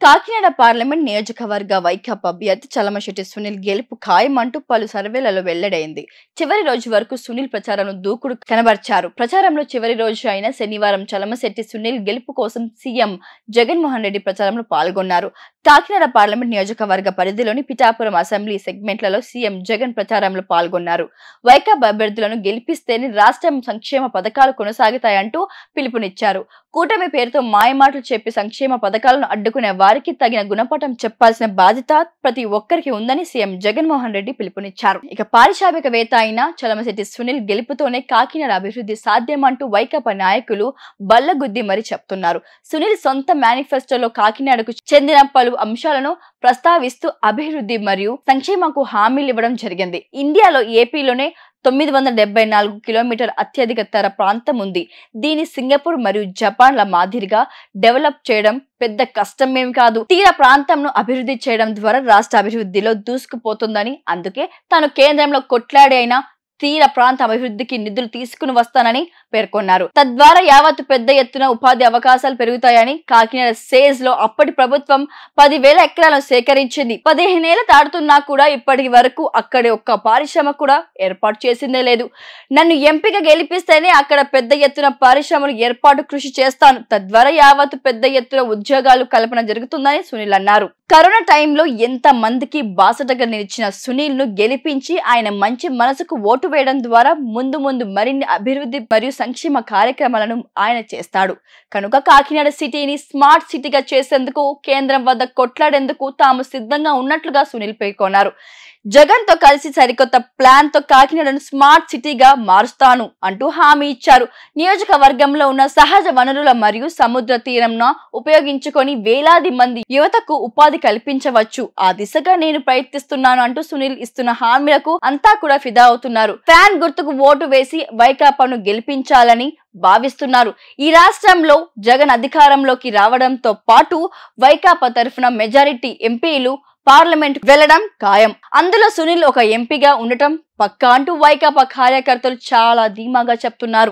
Kakinada parliament నియోజకవర్గ వైకాపా అభ్యర్థి చలమశెట్టి సునీల్ గెలుపు ఖాయమంటూ పలు సర్వేలలో వెల్లడైంది. చివరి రోజు వరకు సునీల్ ప్రచారంలో దూకుడు కనబర్చారు. ప్రచారంలో చివరి రోజు అయిన శనివారం చలమశెట్టి సునీల్ గెలుపు కోసం సీఎం జగన్మోహన్ రెడ్డి ప్రచారంలో పాల్గొన్నారు. కాకినాడ పార్లమెంట్ నియోజకవర్గ పరిధిలోని పిఠాపురం అసెంబ్లీ సెగ్మెంట్లలో సీఎం జగన్ ప్రచారంలో పాల్గొన్నారు. వైకాపా అభ్యర్థులను గెలిపిస్తేనే రాష్ట్రం సంక్షేమ పథకాలు కొనసాగుతాయంటూ పిలుపునిచ్చారు. కూటమి పేరుతో మాయమాటలు చెప్పి సంక్షేమ పథకాలను అడ్డుకునే వారికి తగిన గుణపాఠం చెప్పాల్సిన బాధ్యత ప్రతి ఒక్కరికి ఉందని సీఎం జగన్మోహన్ రెడ్డి పిలుపునిచ్చారు. ఇక పారిశ్రామికవేత్త అయిన చలమశెట్టి సునీల్ గెలుపుతోనే కాకినాడ అభివృద్ధి సాధ్యమంటూ వైకాపా నాయకులు బల్లగుద్ది మరీ చెప్తున్నారు. సునీల్ సొంత మేనిఫెస్టోలో కాకినాడకు చెందిన పలు అంశాలను ప్రస్తావిస్తూ అభివృద్ధి మరియు సంక్షేమకు హామీలు ఇవ్వడం జరిగింది. ఇండియాలో ఏపీలోనే 974 కిలోమీటర్ అత్యధిక ధర ప్రాంతం ఉంది. దీని సింగపూర్ మరియు జపాన్ల మాదిరిగా డెవలప్ చేయడం పెద్ద కష్టమేమి కాదు. తీర ప్రాంతంను అభివృద్ధి చేయడం ద్వారా రాష్ట్ర అభివృద్ధిలో దూసుకుపోతుందని, అందుకే తాను కేంద్రంలో కొట్లాడి అయినా తీర ప్రాంత అభివృద్ధికి నిధులు తీసుకుని వస్తానని పేర్కొన్నారు. తద్వారా యావత్తు పెద్ద ఎత్తున ఉపాధి అవకాశాలు పెరుగుతాయని కాకినాడ సేజ్ లో అప్పటి ప్రభుత్వం 10,000 ఎకరాలను సేకరించింది. 15 ఏళ్ల దాటుతున్నా కూడా ఇప్పటి వరకు అక్కడి ఒక్క పారిశ్రమ కూడా ఏర్పాటు చేసిందే లేదు. నన్ను ఎంపిక గెలిపిస్తేనే అక్కడ పెద్ద ఎత్తున పారిశ్రమలు ఏర్పాటు కృషి చేస్తాను. తద్వారా యావత్తు పెద్ద ఎత్తున ఉద్యోగాలు కల్పన జరుగుతుందని సునీల్ అన్నారు. కరోనా టైంలో ఎంత మందికి బాసటగా నిలిచిన సునీల్ ను గెలిపించి ఆయన మంచి మనసుకు ఓటు వేయడం ద్వారా ముందు మరిన్ని అభివృద్ధి మరియు సంక్షేమ కార్యక్రమాలను ఆయన చేస్తాడు. కనుక కాకినాడ సిటీని స్మార్ట్ సిటీగా చేసేందుకు కేంద్రం వద్ద కొట్లాడేందుకు తాము సిద్ధంగా ఉన్నట్లుగా సునీల్ పేర్కొన్నారు. జగన్ తో కలిసి సరికొత్త ప్లాన్ తో కాకినాడను స్మార్ట్ సిటీగా మారుస్తాను అంటూ హామీ ఇచ్చారు. నియోజకవర్గంలో ఉన్న సహజ వనరుల మరియు సముద్ర తీరంను ఉపయోగించుకొని వేలాది మంది యువతకు ఉపాధి కల్పించవచ్చు. ఆ దిశగా నేను ప్రయత్నిస్తున్నాను అంటూ సునీల్ ఇస్తున్న హామీలకు అంతా కూడా ఫిదా అవుతున్నారు. ఫ్యాన్ గుర్తుకు ఓటు వేసి వైకాపాను గెలిపించాలని భావిస్తున్నారు. ఈ రాష్ట్రంలో జగన్ అధికారంలోకి రావడంతో పాటు వైకాపా తరఫున మెజారిటీ ఎంపీలు పార్లమెంట్ వెళ్లడం ఖాయం. అందులో సునీల్ ఒక ఎంపీగా ఉండటం పక్కా అంటూ వైకాపా కార్యకర్తలు చాలా ధీమాగా చెప్తున్నారు.